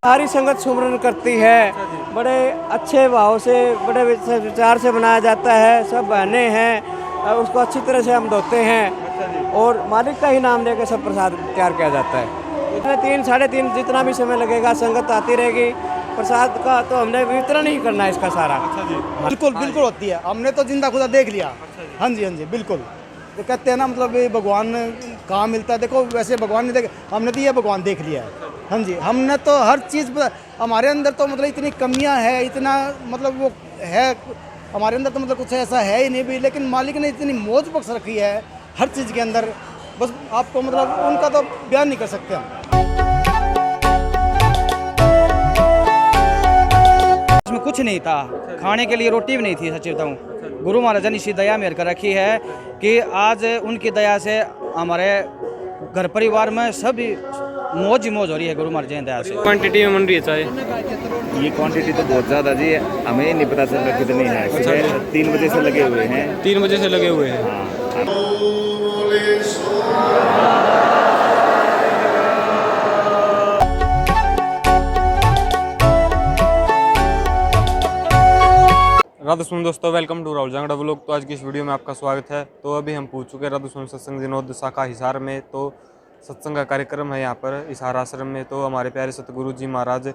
सारी संगत सुमरन करती है, बड़े अच्छे भाव से, बड़े विचार से बनाया जाता है। सब बहने हैं, उसको अच्छी तरह से हम धोते हैं और मालिक का ही नाम लेकर सब प्रसाद तैयार किया जाता है। इतने 3 साढ़े 3 जितना भी समय लगेगा, संगत आती रहेगी। प्रसाद का तो हमने वितरण ही करना है इसका सारा। बिल्कुल बिल्कुल होती है, हमने तो जिंदा खुदा देख लिया। हाँ जी बिल्कुल। तो कहते हैं ना, मतलब ये भगवान कहाँ मिलता है। देखो वैसे भगवान ने देख, हमने तो ये भगवान देख लिया है। हाँ जी, हमने तो हर चीज़ हमारे अंदर तो मतलब इतनी कमियां है, इतना मतलब वो है हमारे अंदर तो मतलब कुछ ऐसा है ही नहीं भी, लेकिन मालिक ने इतनी मौज बख्श रखी है हर चीज़ के अंदर, बस आपको मतलब उनका तो बयान नहीं कर सकते हम। उसमें कुछ नहीं था, खाने के लिए रोटी भी नहीं थी। सच बताऊँ, गुरु महाराज ने इसी दया मेर कर रखी है कि आज उनकी दया से हमारे घर परिवार में सभी मौज ही मौज हो रही है गुरु महाराज की दया से। क्वांटिटी में बन रही है चाय? ये क्वांटिटी तो बहुत ज़्यादा जी, हमें नहीं पता चल रहा कितनी है। सुबह 3 बजे से लगे हुए हैं। 3 बजे से लगे हुए हैं। राधा स्वामी दोस्तों, welcome to Rahul Jangra vlog. तो आज की इस वीडियो में आपका स्वागत है। तो अभी हम पहुंच चुके हैं राधा स्वामी सत्संग जिनोद शाखा हिसार में। तो सत्संग का कार्यक्रम है यहाँ पर हिसार आश्रम में। तो हमारे प्यारे सतगुरु जी महाराज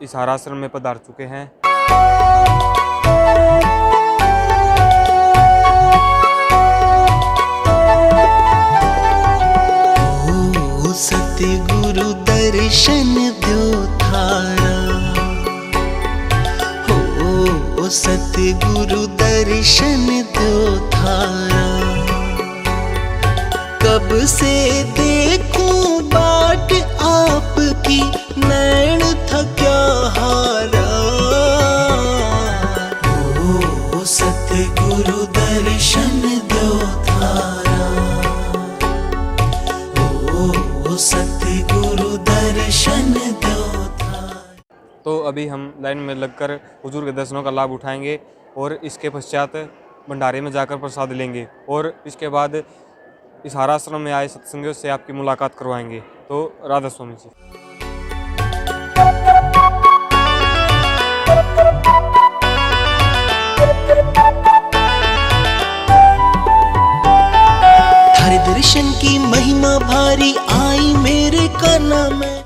हिसार आश्रम में पधार चुके हैं। ओ सतगुरु दर्शन दो थारा, ओ सतगुरु दर्शन दो थारा। कब से देखूं बाट आपकी, नैन था क्या हारा। ओ सतगुरु दर्शन दो थारा, ओ सतगुरु दर्शन दो थारा। तो अभी हम लाइन में लगकर हुजूर के दर्शनों का लाभ उठाएंगे और इसके पश्चात भंडारे में जाकर प्रसाद लेंगे और इसके बाद इस आश्रम में आए सत्संगियों से आपकी मुलाकात करवाएंगे। तो राधा स्वामी जी। थारे दर्शन की महिमा भारी आई मेरे काना में।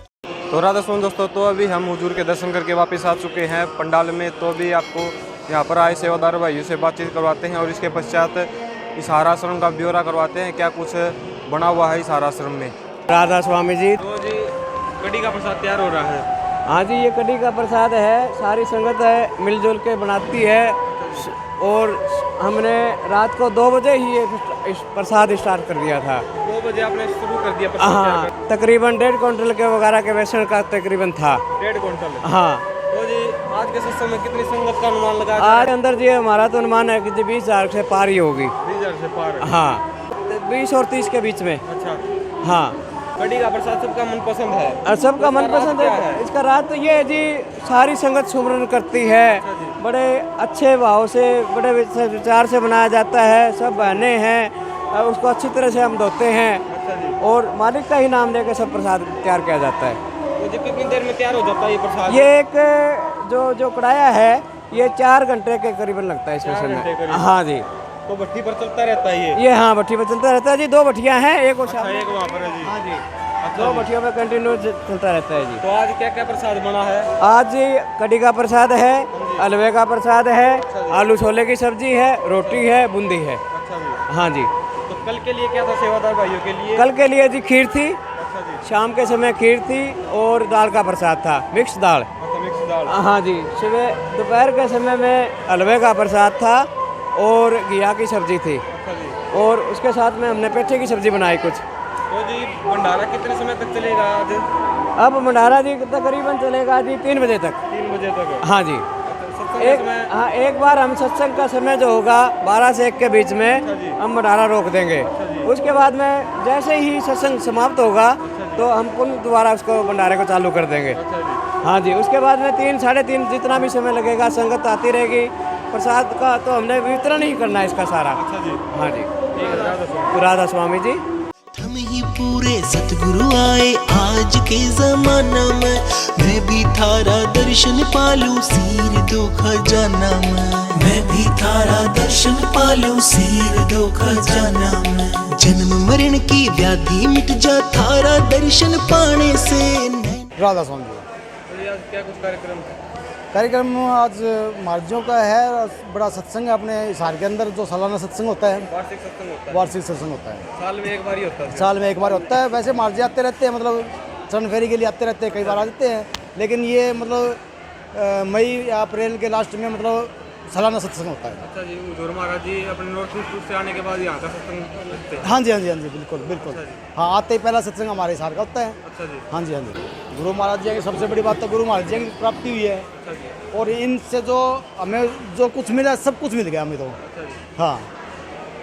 तो राधा स्वामी दोस्तों, तो अभी हम हुजूर के दर्शन करके वापस आ चुके हैं पंडाल में। तो अभी आपको यहाँ पर आए सेवादार भाइयों से बातचीत करवाते हैं और इसके पश्चात इस आश्रम का ब्यौरा करवाते हैं, क्या कुछ बना हुआ है इस आश्रम में। राधा स्वामी जी। तो जी कड़ी का प्रसाद तैयार हो रहा है। हाँ जी, ये कड़ी का प्रसाद है, सारी संगत है मिलजुल के बनाती है और हमने रात को 2 बजे ही ये प्रसाद स्टार्ट कर दिया था। 2 बजे आपने शुरू कर दिया प्रसाद? हाँ, तकरीबन 1.5 क्विंटल के वगैरह के बेसन का तकरीबन था। 1.5 क्विंटल? हाँ। तो जी आज के सत्संग में कितनी संगत का अनुमान लगा? आज अंदर जी हमारा तो अनुमान है कि 20,000 से पार ही होगी। 20,000 से पार? हाँ, 20 और 30 के बीच में। अच्छा। हाँ, कड़ी का प्रसाद सबका मनपसंद है? सबका मनपसंद है। इसका रात तो ये है जी, सारी संगत सुमरन करती है, बड़े अच्छे भाव से, बड़े विचार से बनाया जाता है। सब बहने हैं, उसको अच्छी तरह से हम धोते हैं और मालिक का ही नाम लेकर सब प्रसाद तैयार किया जाता है। तो जी कितनी देर में तैयार हो जाता है ये प्रसाद? ये एक जो कढ़ाया है, ये 4 घंटे के करीबन लगता है इसमें समय। हाँ जी। तो भट्टी पर चलता रहता है ये? हाँ, भट्टी पर चलता रहता है जी। 2 भट्टियाँ हैं, एक और शाम। एक वहाँ पर है जी? हाँ जी, 2 भट्टियों में कंटिन्यू चलता रहता है जी। तो आज क्या क्या प्रसाद बना है? आज जी कड़ी का प्रसाद है, हलवे का प्रसाद है, आलू छोले की सब्जी है, रोटी है, बूंदी है। अच्छा जी। हाँ जी। तो कल के लिए क्या था सेवादार भाइयों के लिए? कल के लिए जी खीर थी, अच्छा जी। शाम के समय खीर थी और दाल का प्रसाद था, मिक्स दाल। अच्छा, मिक्स दाल। हाँ जी। सुबह दोपहर के समय में हलवे का प्रसाद था और घिया की सब्जी थी। अच्छा जी। और उसके साथ में हमने पेठे की सब्जी बनाई कुछ। तो जी भंडारा कितने समय तक चलेगा आज? अब भंडारा जी तकरीबन चलेगा जी 3 बजे तक। 3 बजे तक? हाँ जी। एक बार हम सत्संग का समय जो होगा 12 से 1 के बीच में हम भंडारा रोक देंगे। उसके बाद में जैसे ही सत्संग समाप्त होगा तो हम पुनः दोबारा उसको भंडारे को चालू कर देंगे। हाँ जी। उसके बाद में 3 साढ़े 3 जितना भी समय लगेगा, संगत आती रहेगी। प्रसाद का तो हमने वितरण ही करना है इसका सारा। अच्छा जी। हाँ जी। ठीक है, राधा स्वामी जी। ही पूरे सतगुरु आए आज के जमाना में, मैं भी थारा दर्शन पालूं सिर दो खजाना में, मैं भी थारा दर्शन पालूं सिर दो खजाना में। जन्म मरण की व्याधि मिट जा थारा दर्शन पाने से। राधा स्वामी जी तो आज क्या कुछ कार्यक्रम है? कार्यक्रम आज मार्जियों का है, बड़ा सत्संग है अपने हिसार के अंदर, जो सालाना सत्संग होता है, वार्षिक सत्संग होता है, वार्षिक सत्संग होता है, साल में एक बार ही होता है। साल में एक बार होता है। वैसे मार्जी आते रहते हैं, मतलब चरण फेरी के लिए आते रहते हैं, कई बार आ जाते हैं, लेकिन ये मतलब मई या अप्रैल के लास्ट में मतलब सालाना सत्संग होता है। अच्छा जी, हजूर महाराज जी अपने नॉर्थ ईस्ट से आने के बाद यहाँ का सत्संग रखते हैं? हाँ जी, हाँ जी, हाँ जी, बिल्कुल बिल्कुल। हाँ, आते ही पहला सत्संग हमारे हिसार का होता है। अच्छा जी। हाँ जी, हाँ जी। गुरु महाराज जी की सबसे बड़ी बात तो गुरु महाराज जी की प्राप्ति हुई है, अच्छा जी। और इनसे जो हमें जो कुछ मिला सब कुछ मिल गया हमें तो। अच्छा जी। हाँ,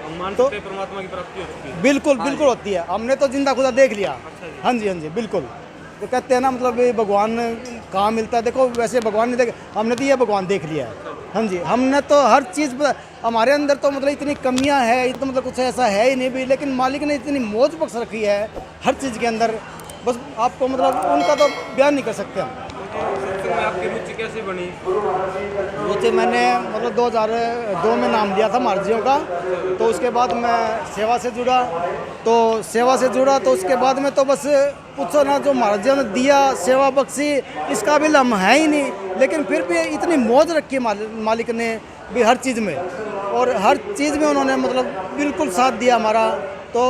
हम मान तो- सकते हैं परमात्मा की प्राप्ति हो चुकी है। बिल्कुल बिल्कुल होती है, हमने तो जिंदा खुदा देख लिया। अच्छा जी। हाँ जी, हाँ जी, बिल्कुल। तो कहते हैं ना, मतलब ये भगवान कहाँ मिलता है, देखो वैसे भगवान ने हमने तो ये भगवान देख लिया है। हाँ जी, हमने तो हर चीज़ हमारे अंदर तो मतलब इतनी कमियां है, तो मतलब कुछ ऐसा है ही नहीं भी, लेकिन मालिक ने इतनी मौज बख्श रखी है हर चीज़ के अंदर, बस आपको मतलब उनका तो बयान नहीं कर सकते हम। सत्संग में आपकी रुचि कैसे बनी? रुचि मैंने मतलब 2002 में नाम लिया था मार्जियों का, तो उसके बाद मैं सेवा से जुड़ा, तो उसके बाद में तो बस पूछो ना, जो महाराजियों ने दिया सेवा बख्शी, इसका काबिल हम है ही नहीं, लेकिन फिर भी इतनी मौज रखी मालिक ने भी हर चीज़ में, और हर चीज़ में उन्होंने मतलब बिल्कुल साथ दिया हमारा। तो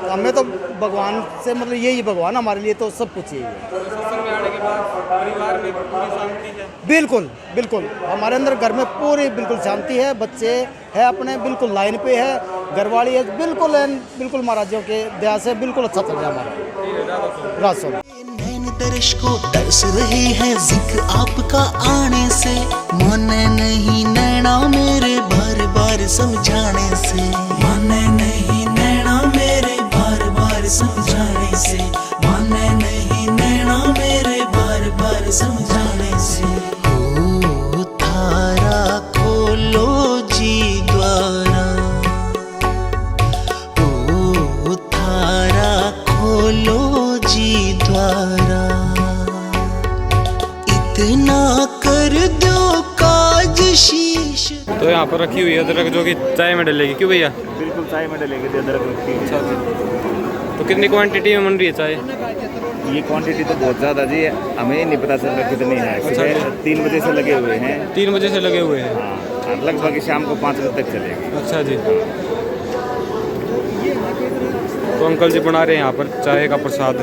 हमें तो भगवान से मतलब यही भगवान हमारे लिए तो सब कुछ यही है। तो सत्संग में आने के बाद परिवार में पूरी शांति है? बिल्कुल बिल्कुल, हमारे अंदर घर में पूरी बिल्कुल शांति है, बच्चे हैं अपने बिल्कुल लाइन पे है, घरवाली है बिल्कुल है, बिल्कुल महाराजों के दया से बिल्कुल अच्छा चल रहा है हमारा। राजस्व नैन दर्श को तरस रहे हैं जिक्र आपका आने से, माने नहीं नैना मेरे बार बार समझाने से, माने नहीं नैना मेरे बार बार समझाने से, माने नहीं नैना मेरे बार बार समझाने से। ओ थारा खोलो जी द्वारा, ओ थारा खोलो जी द्वारा, इतना कर दो काज शीश। तो यहाँ पर रखी हुई है अदरक, जो कि चाय में डलेगी। क्यों भैया? बिल्कुल चाय में डलेगी थी अदरक की। अच्छा जी। तो कितनी क्वांटिटी में बन रही है चाय? ये क्वांटिटी तो बहुत ज़्यादा जी है, हमें नहीं पता चल रहा कितनी है। सुबह 3 बजे से लगे हुए हैं। 3 बजे से लगे हुए हैं? हाँ, और लगभग शाम को 5 बजे तक चलेगी। अच्छा जी। तो अंकल जी बना रहे हैं यहाँ पर चाय का प्रसाद।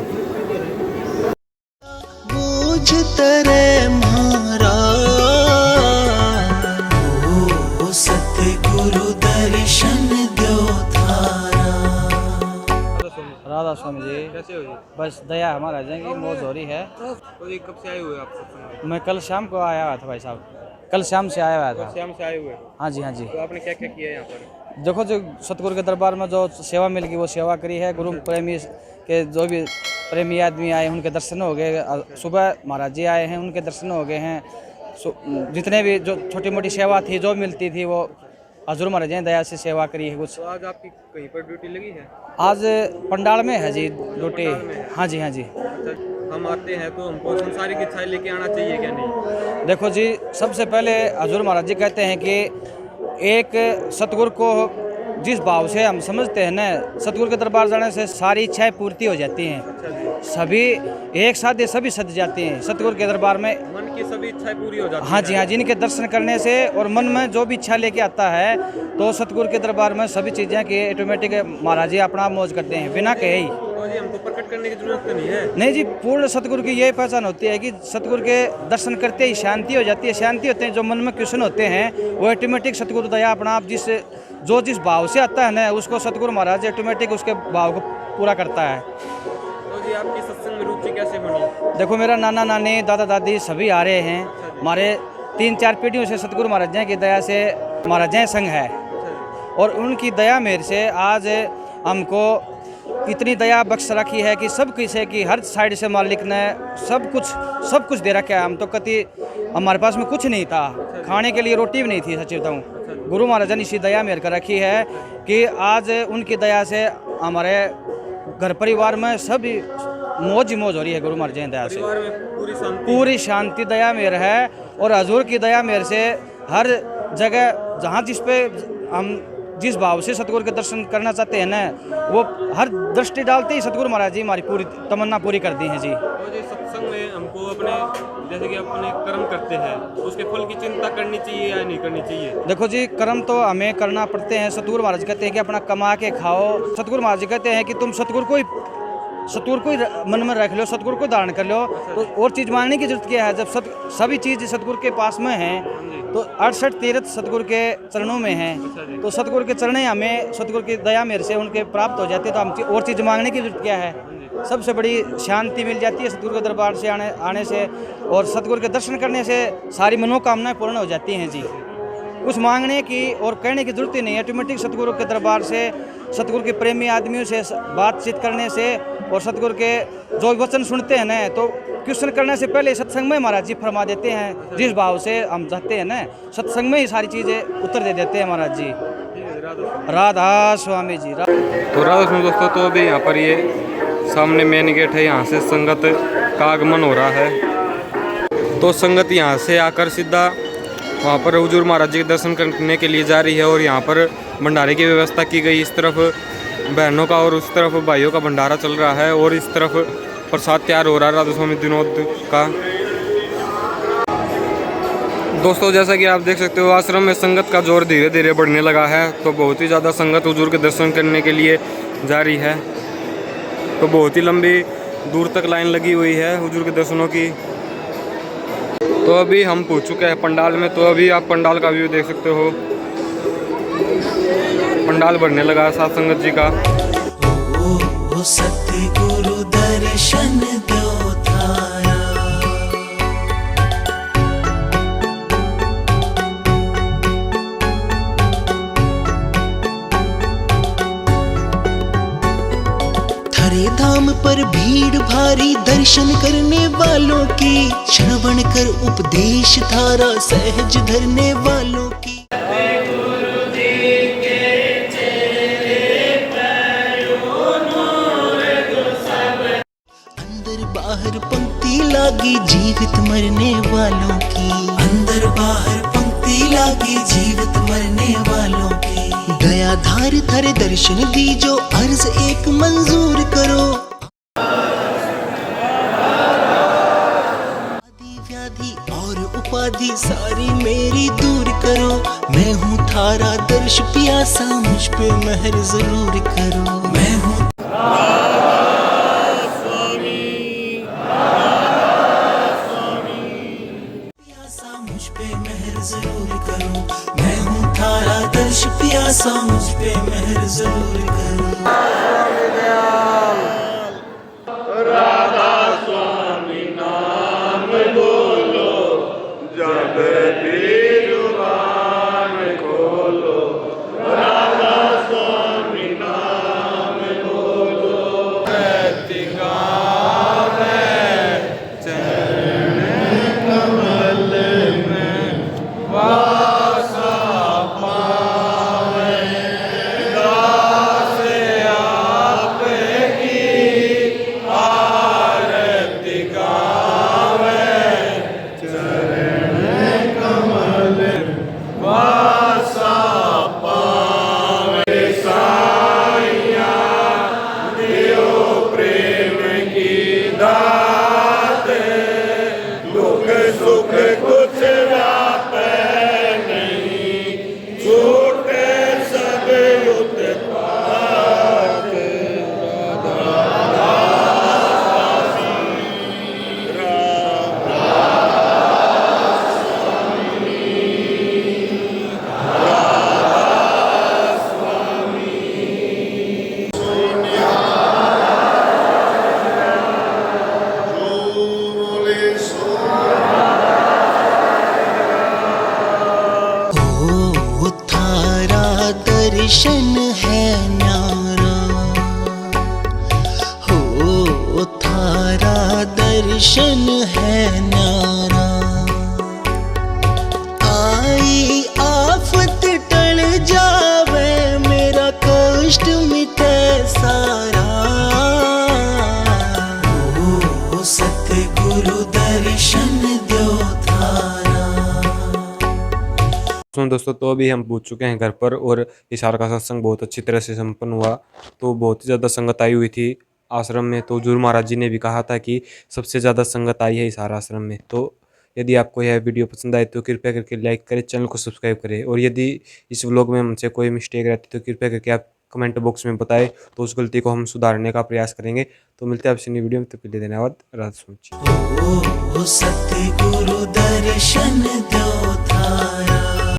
बोझ तरे मारा, ओ सतगुरु दर्शन दो थारा। राधा स्वामी जी, कैसे हो जी? बस दया हमारा जाएंगी, मौज हो रही है। तो ये कब से आए हुए आप सत्संग में? मैं कल शाम को आया हुआ था भाई साहब, कल शाम से आया हुआ था। शाम से आए हुए? हाँ जी, हाँ जी। तो आपने क्या क्या किया यहाँ पर? देखो, जो सतगुरु के दरबार में जो सेवा मिल गई वो सेवा करी है। गुरु प्रेमी के जो भी प्रेमी आदमी आए उनके दर्शन हो गए। सुबह महाराज जी आए हैं, उनके दर्शन हो गए हैं। जितने भी जो छोटी मोटी सेवा थी जो मिलती थी वो हजूर महाराज जी ने दया से सेवा करी है कुछ। तो आज आपकी कहीं पर ड्यूटी लगी है? आज पंडाल में है जी ड्यूटी। हाँ जी, हाँ जी। अच्छा, हम आते हैं तो हमको संसारिक इच्छाएं लेके आना चाहिए क्या नहीं? देखो जी, सबसे पहले हजूर महाराज जी कहते हैं कि एक सतगुरु को जिस भाव से हम समझते हैं ना, सतगुरु के दरबार जाने से सारी इच्छाएं पूर्ति हो जाती हैं। सभी एक साथ सभी सज जाते हैं सतगुरु के दरबार में। मन की सभी इच्छाएं पूरी हो जाती हैं। हाँ जी, हाँ जी। इनके दर्शन करने से और मन में जो भी इच्छा लेके आता है तो सतगुरु के दरबार में सभी चीज़ें की ऑटोमेटिक महाराज जी अपना मौज करते हैं बिना कहे ही। तो जी हमको प्रकट करने की जरूरत तो नहीं है? नहीं जी, पूर्ण सतगुरु की यही पहचान होती है कि सतगुरु के दर्शन करते ही शांति हो जाती है। शांति होते हैं जो मन में क्वेश्चन होते हैं वो ऑटोमेटिक सतगुरु दया अपना आप जिस भाव से आता है ना, उसको सतगुरु महाराज ऑटोमेटिक उसके भाव को पूरा करता है। तो जी आपकी सत्संग में रुचि कैसे बनी? देखो, मेरा नाना नानी दादा दादी सभी आ रहे हैं। हमारे 3-4 पीढ़ियों से सतगुरु महाराज जी की दया से महाराज जी संघ है, और उनकी दया मेरे से आज हमको इतनी दया बख्श रखी है कि सब किसी की हर साइड से मालिक ने सब कुछ दे रखा है। हम तो कभी हमारे पास में कुछ नहीं था, खाने के लिए रोटी भी नहीं थी। सच बताऊँ, गुरु महाराज ने इसी दया मेरे कर रखी है कि आज उनकी दया से हमारे घर परिवार में सभी मौज ही मौज हो रही है गुरु महाराज जी की दया से। परिवार में पूरी शांति दया मेर है, और हजूर की दया मेर से हर जगह जहाँ जिस पे हम जिस भाव से सतगुरु के दर्शन करना चाहते हैं ना, वो हर दृष्टि डालते ही सतगुरु महाराज जी हमारी पूरी तमन्ना पूरी कर दी है जी। तो जी सत्संग में हमको अपने जैसे कि अपने कर्म करते हैं उसके फल की चिंता करनी चाहिए या नहीं करनी चाहिए? देखो जी, कर्म तो हमें करना पड़ते हैं। सतगुरु महाराज कहते हैं कि अपना कमा के खाओ। सतगुरु महाराज जी कहते हैं कि तुम सतगुरु को ही मन में रख लो, सतगुरु को धारण कर लो, तो और चीज़ मांगने की जरूरत क्या है? जब सभी चीज़ सतगुरु के पास में है, तो 68 तीर्थ सतगुरु के चरणों में हैं, तो सतगुरु के चरण हमें सतगुरु की दया मेरे से उनके प्राप्त हो जाते, तो हम और चीज़ मांगने की जरूरत क्या है? सबसे बड़ी शांति मिल जाती है सतगुरु के दरबार से आने से, और सतगुरु के दर्शन करने से सारी मनोकामनाएं पूर्ण हो जाती हैं जी। कुछ मांगने की और कहने की जरूरत ही नहीं है। ऑटोमेटिक सतगुरु के दरबार से, सतगुरु के प्रेमी आदमियों से बातचीत करने से, और सतगुरु के जो वचन सुनते हैं ना, तो क्वेश्चन करने से पहले सत्संग में महाराज जी फरमा देते हैं। जिस भाव से हम चाहते हैं ना, सत्संग में ही सारी चीज़ें उत्तर दे देते हैं महाराज जी। राधा स्वामी जी। तो राधा स्वामी दोस्तों, तो अभी यहाँ पर ये सामने मेन गेट है, यहाँ से संगत का आगमन हो रहा है। तो संगत यहाँ से आकर सीधा वहाँ पर हुजूर महाराज जी के दर्शन करने के लिए जा रही है, और यहाँ पर भंडारे की व्यवस्था की गई। इस तरफ बहनों का और उस तरफ भाइयों का भंडारा चल रहा है, और इस तरफ प्रसाद तैयार हो रहा है राधा स्वामी दिनोद का। दोस्तों जैसा कि आप देख सकते हो, आश्रम में संगत का जोर धीरे धीरे बढ़ने लगा है। तो बहुत ही ज़्यादा संगत हुजूर के दर्शन करने के लिए जा रही है। तो बहुत ही लंबी दूर तक लाइन लगी हुई है हुजूर के दर्शनों की। तो अभी हम पहुंच चुके हैं पंडाल में। तो अभी आप पंडाल का व्यू देख सकते हो, पंडाल भरने लगा है साथ संगत जी का। ओ सतगुरु दर्शन दो थारा, थारे धाम पर भीड़ भारी दर्शन करने वालों की, श्रवण कर उपदेश थारा सहज धरने वालों की। अंदर बाहर पंक्ति लागी जीवित मरने वालों की, अंदर बाहर पंक्ति लागी जीवित मरने वालों की। दयाधार थारे दर्शन दीजो, अर्ज एक मंजूर करो। आदि व्याधि और उपाधि सारी मेरी दूर करो। मैं हूँ थारा दर्श प्यासा, मुझ पे मेहर जरूर करो। मैं हूँ प्यासा, मुझ पे मेहर जरूर करो। मैं हूँ थारा दर्श प्यासा, मुझ पे मेहर जरूर करो। दर्शन है न्यारा, हो थारा दर्शन है न्यारा। आई आफत टल जावे, मेरा कष्ट मिटे सारा। सुनो दोस्तों, तो अभी हम पहुंच चुके हैं घर पर और हिसार का सत्संग बहुत अच्छी तरह से संपन्न हुआ। तो बहुत ही ज़्यादा संगत आई हुई थी आश्रम में। तो गुरु महाराज जी ने भी कहा था कि सबसे ज़्यादा संगत आई है हिसार आश्रम में। तो यदि आपको यह वीडियो पसंद आए तो कृपया करके लाइक करें, चैनल को सब्सक्राइब करें, और यदि इस व्लॉग में हमसे कोई मिस्टेक रहती तो कृपया करके आप कमेंट बॉक्स में बताएं, तो उस गलती को हम सुधारने का प्रयास करेंगे। तो मिलते हैं आपसे नई वीडियो में, तो पहले धन्यवाद। राधा स्वामी। ओ सतगुरु दर्शन दो थारा।